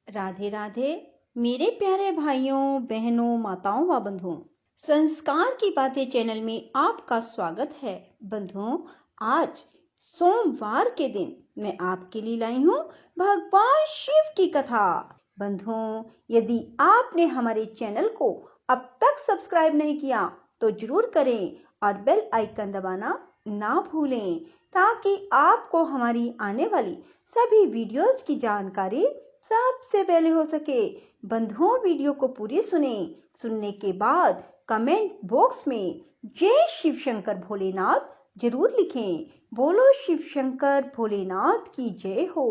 राधे राधे मेरे प्यारे भाइयों बहनों माताओं व बंधुओं। संस्कार की बातें चैनल में आपका स्वागत है। बंधुओं, आज सोमवार के दिन मैं आपके लिए लाई हूँ भगवान शिव की कथा। बंधुओं, यदि आपने हमारे चैनल को अब तक सब्सक्राइब नहीं किया तो जरूर करें और बेल आइकन दबाना ना भूलें, ताकि आपको हमारी आने वाली सभी वीडियोस की जानकारी सबसे पहले हो सके। बंधुओं, वीडियो को पूरी सुनने के बाद कमेंट बॉक्स में जय शिव शंकर भोलेनाथ जरूर लिखें। बोलो शिव शंकर भोलेनाथ की जय हो।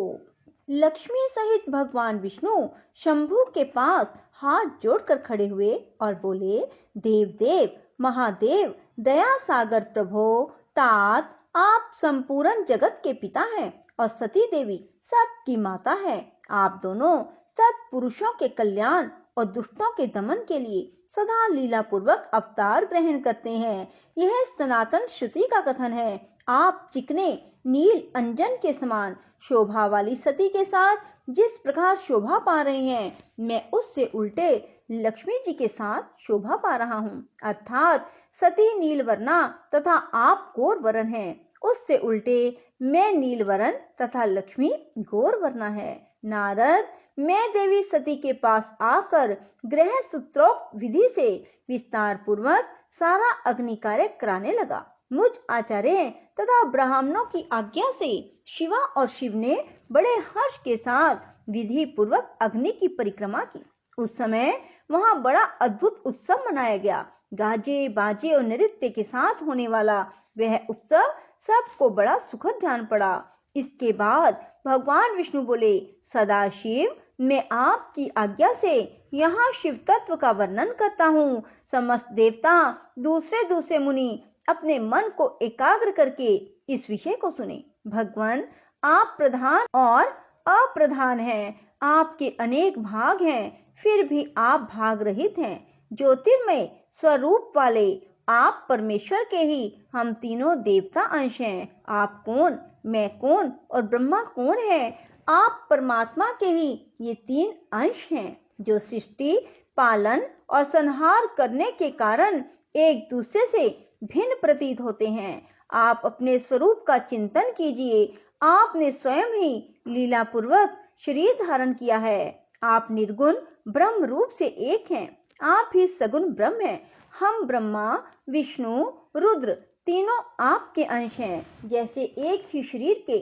लक्ष्मी सहित भगवान विष्णु शंभू के पास हाथ जोड़कर खड़े हुए और बोले, देव देव महादेव दया सागर प्रभो तात, आप संपूर्ण जगत के पिता हैं और सती देवी सबकी माता है। आप दोनों सत्पुरुषों के कल्याण और दुष्टों के दमन के लिए सदा लीला पूर्वक अवतार ग्रहण करते हैं। यह सनातन श्रुति का कथन है। आप चिकने नील अंजन के समान शोभा वाली सती के साथ जिस प्रकार शोभा पा रहे हैं, मैं उससे उल्टे लक्ष्मी जी के साथ शोभा पा रहा हूँ। अर्थात सती नीलवर्णा तथा आप गौर वर्ण हैं, उससे उल्टे मैं नीलवर्ण तथा लक्ष्मी गौरवर्णा है। नारद, मैं देवी सती के पास आकर ग्रह सूत्रोक्त विधि से विस्तार पूर्वक सारा अग्नि कार्य कराने लगा। मुझ आचार्य तथा ब्राह्मणों की आज्ञा से शिवा और शिव ने बड़े हर्ष के साथ विधि पूर्वक अग्नि की परिक्रमा की। उस समय वहां बड़ा अद्भुत उत्सव मनाया गया। गाजे बाजे और नृत्य के साथ होने वाला वह उत्सव सबको बड़ा सुखद जान पड़ा। इसके बाद भगवान विष्णु बोले, सदाशिव, मैं आपकी आज्ञा से यहाँ शिव तत्व का वर्णन करता हूँ। समस्त देवता दूसरे दूसरे मुनि अपने मन को एकाग्र करके इस विषय को सुने। भगवान, आप प्रधान और अप्रधान हैं। आपके अनेक भाग हैं, फिर भी आप भाग रहित हैं। ज्योतिर्मय स्वरूप वाले आप परमेश्वर के ही हम तीनों देवता अंश हैं। आप कौन, मैं कौन और ब्रह्मा कौन है? आप परमात्मा के ही ये तीन अंश हैं, जो सृष्टि, पालन और संहार करने के कारण एक दूसरे से भिन्न प्रतीत होते हैं। आप अपने स्वरूप का चिंतन कीजिए। आपने स्वयं ही लीला पूर्वक शरीर धारण किया है। आप निर्गुण ब्रह्म रूप से एक हैं। आप ही सगुण ब्रह्म हैं। हम ब्रह्मा, विष्णु, रुद्र तीनों आपके अंश हैं। जैसे एक ही शरीर के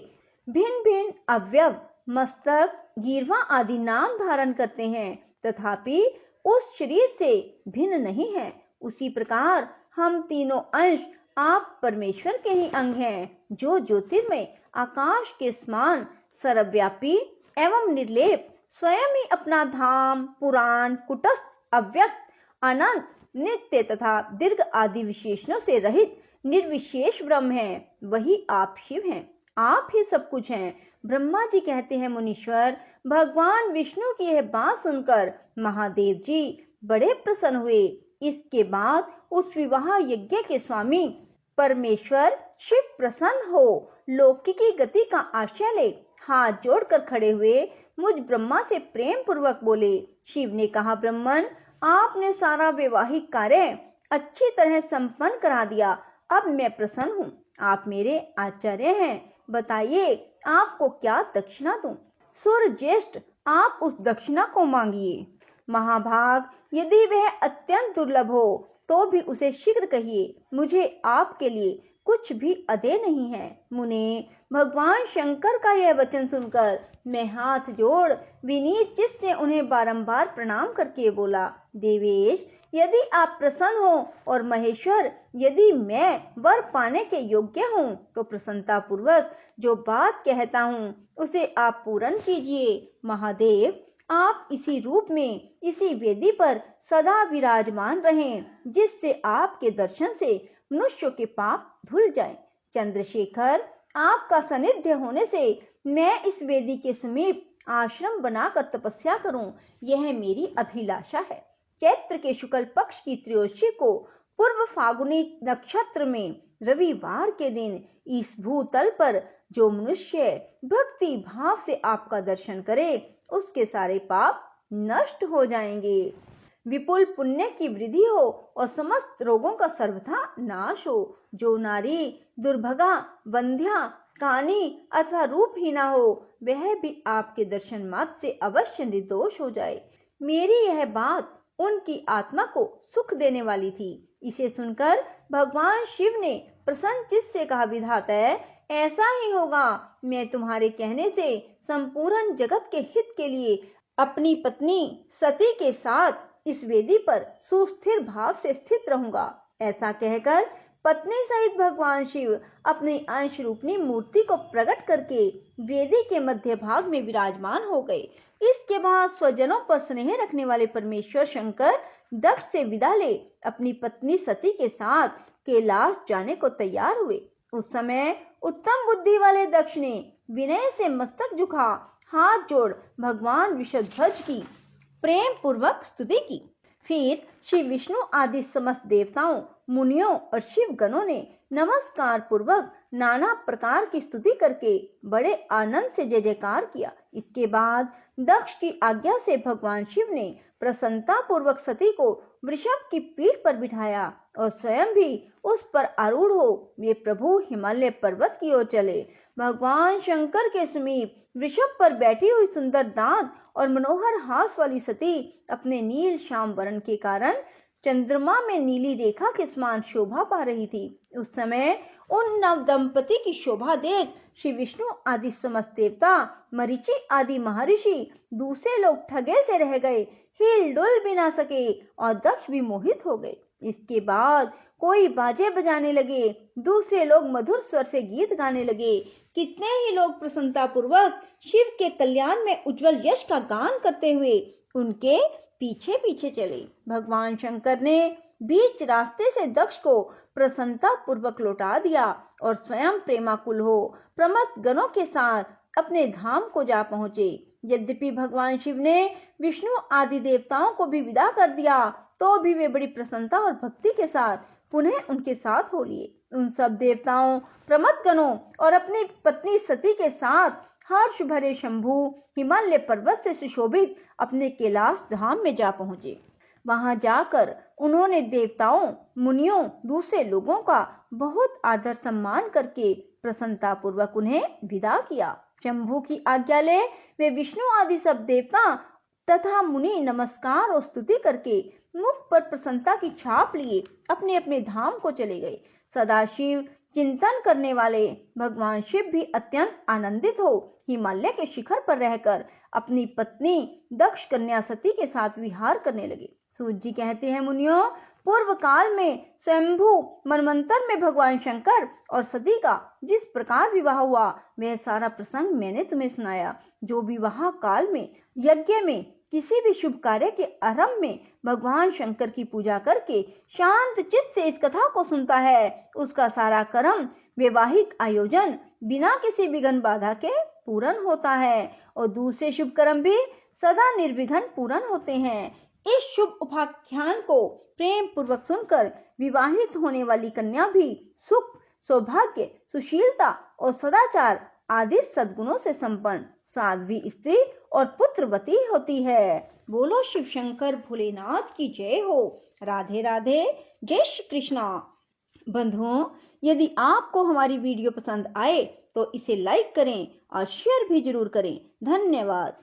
भिन्न भिन्न अवयव मस्तक, गिरवा आदि नाम धारण करते हैं, तथापि उस शरीर से भिन्न नहीं है, उसी प्रकार हम तीनों अंश आप परमेश्वर के ही अंग हैं, जो ज्योतिर्मय आकाश के समान सर्वव्यापी एवं निर्लेप स्वयं ही अपना धाम, पुराण, कुटस्थ, अव्यक्त, अनंत, नित्य तथा दीर्घ आदि विशेषणों से रहित निर्विशेष ब्रह्म है। वही आप शिव हैं। आप ही सब कुछ हैं। ब्रह्मा जी कहते हैं, मुनीश्वर, भगवान विष्णु की यह बात सुनकर महादेव जी बड़े प्रसन्न हुए। इसके बाद उस विवाह यज्ञ के स्वामी परमेश्वर शिव प्रसन्न हो लौकिकी गति का आश्रय ले हाथ जोड़कर खड़े हुए मुझ ब्रह्मा से प्रेम पूर्वक बोले। शिव ने कहा, ब्रह्मन, आपने सारा वैवाहिक कार्य अच्छी तरह संपन्न करा दिया। अब मैं प्रसन्न हूँ। आप मेरे आचार्य हैं। बताइए, आपको क्या दक्षिणा दूं? सूर्य ज्येष्ठ, आप उस दक्षिणा को मांगिए। महाभाग, यदि वह अत्यंत दुर्लभ हो तो भी उसे शीघ्र कहिए। मुझे आपके लिए कुछ भी अदेय नहीं है। मुने, भगवान शंकर का यह वचन सुनकर मैं हाथ जोड़ विनीत चित्त से उन्हें बारंबार प्रणाम करके बोला, देवेश, यदि आप प्रसन्न हो और महेश्वर, यदि मैं वर पाने के योग्य हूँ तो प्रसन्नता पूर्वक जो बात कहता हूँ उसे आप पूर्ण कीजिए। महादेव, आप इसी रूप में इसी वेदी पर सदा विराजमान रहें, जिससे आपके दर्शन से मनुष्यों के पाप धुल जाएं। चंद्रशेखर, आपका सानिध्य होने से मैं इस वेदी के समीप आश्रम बनाकर तपस्या करूं, यह मेरी अभिलाषा है। चैत्र के शुक्ल पक्ष की त्रयोदशी को पूर्व फागुनी नक्षत्र में रविवार के दिन इस भूतल पर जो मनुष्य भक्ति भाव से आपका दर्शन करे, उसके सारे पाप नष्ट हो जाएंगे। विपुल पुण्य की वृद्धि हो और समस्त रोगों का सर्वथा नाश हो। जो नारी दुर्भगा, बंध्या, कानी अथवा रूपहीना हो, वह भी आपके दर्शन मात्र से अवश्य निर्दोष हो जाए। मेरी यह बात उनकी आत्मा को सुख देने वाली थी। इसे सुनकर भगवान शिव ने प्रसन्न चित्त से कहा, विधाता ऐसा ही होगा। मैं तुम्हारे कहने से संपूर्ण जगत के हित के लिए अपनी पत्नी सती के साथ इस वेदी पर सुस्थिर भाव से स्थित रहूंगा। ऐसा कहकर पत्नी सहित भगवान शिव अपनी अंश रूपनी मूर्ति को प्रकट करके वेदी के मध्य भाग में विराजमान हो गए। इसके बाद स्वजनों पर स्नेह रखने वाले परमेश्वर शंकर दक्ष से विदा ले अपनी पत्नी सती के साथ कैलाश जाने को तैयार हुए। उस समय उत्तम बुद्धि वाले दक्ष ने विनय से मस्तक झुका हाथ जोड़ भगवान विषध्वज की प्रेम पूर्वक स्तुति की। फिर श्री विष्णु आदि समस्त देवताओं, मुनियों और शिव गणों ने नमस्कार पूर्वक नाना प्रकार की स्तुति करके बड़े आनंद से जय जयकार किया। इसके बाद दक्ष की आज्ञा से भगवान शिव ने प्रसन्नता पूर्वक सती को वृषभ की पीठ पर बिठाया और स्वयं भी उस पर आरूढ़ हो वे प्रभु हिमालय पर्वत की ओर चले। भगवान शंकर के समीप वृषभ पर बैठी हुई सुंदर दांत और मनोहर हास वाली सती अपने नील श्याम वर्ण के कारण चंद्रमा में नीली रेखा के समान शोभा पा रही थी। उस समय उन नव दंपति की शोभा देख श्री विष्णु आदि समस्त देवता, मरीचि आदि महर्षि, दूसरे लोग ठगे से रह गए, हिल डुल भी ना सके और दक्ष भी मोहित हो गए। इसके बाद कोई बाजे बजाने लगे, दूसरे लोग मधुर स्वर से गीत गाने लगे। कितने ही लोग प्रसन्नता पूर्वक शिव के कल्याण में उज्जवल यश का गान करते हुए उनके पीछे पीछे चले। भगवान शंकर ने बीच रास्ते से दक्ष को प्रसन्नता पूर्वक लौटा दिया और स्वयं प्रेमाकुल हो प्रमथ गणों के साथ अपने धाम को जा पहुंचे। यद्यपि भगवान शिव ने विष्णु आदि देवताओं को भी विदा कर दिया, तो भी वे बड़ी प्रसन्नता और भक्ति के साथ पुनः उनके साथ हो लिए। उन सब देवताओं, प्रमथ गणों और अपनी पत्नी सती के साथ हर्ष भरे शंभु हिमालय पर्वत से सुशोभित अपने कैलाश धाम में जा पहुंचे। वहां जाकर उन्होंने देवताओं, मुनियों, दूसरे लोगों का बहुत आदर सम्मान करके प्रसन्नता पूर्वक उन्हें विदा किया। शंभु की आज्ञा ले वे विष्णु आदि सब देवता तथा मुनि नमस्कार और स्तुति करके मुख पर प्रसन्नता की छाप लिए अपने अपने धाम को चले गए। सदाशिव चिंतन करने वाले भगवान शिव भी अत्यंत आनंदित हो हिमालय के शिखर पर रहकर अपनी पत्नी दक्ष कन्या सती के साथ विहार करने लगे। सूत जी कहते हैं, मुनियों, पूर्व काल में स्वयंभू मनवंतर में भगवान शंकर और सती का जिस प्रकार विवाह हुआ वह सारा प्रसंग मैंने तुम्हें सुनाया। जो विवाह काल में यज्ञ में किसी भी शुभ कार्य के आरंभ में भगवान शंकर की पूजा करके शांत चित्त से इस कथा को सुनता है, उसका सारा कर्म वैवाहिक आयोजन बिना किसी विघ्न बाधा के पूर्ण होता है और दूसरे शुभ कर्म भी सदा निर्विघ्न पूर्ण होते हैं। इस शुभ उपाख्यान को प्रेम पूर्वक सुनकर विवाहित होने वाली कन्या भी सुख, सौभाग्य, सुशीलता और सदाचार आदि सद्गुणों से संपन्न साध्वी स्त्री और पुत्रवती होती है। बोलो शिव शंकर भोलेनाथ की जय हो। राधे राधे, जय श्री कृष्णा। बंधुओं, यदि आपको हमारी वीडियो पसंद आए तो इसे लाइक करें और शेयर भी जरूर करें। धन्यवाद।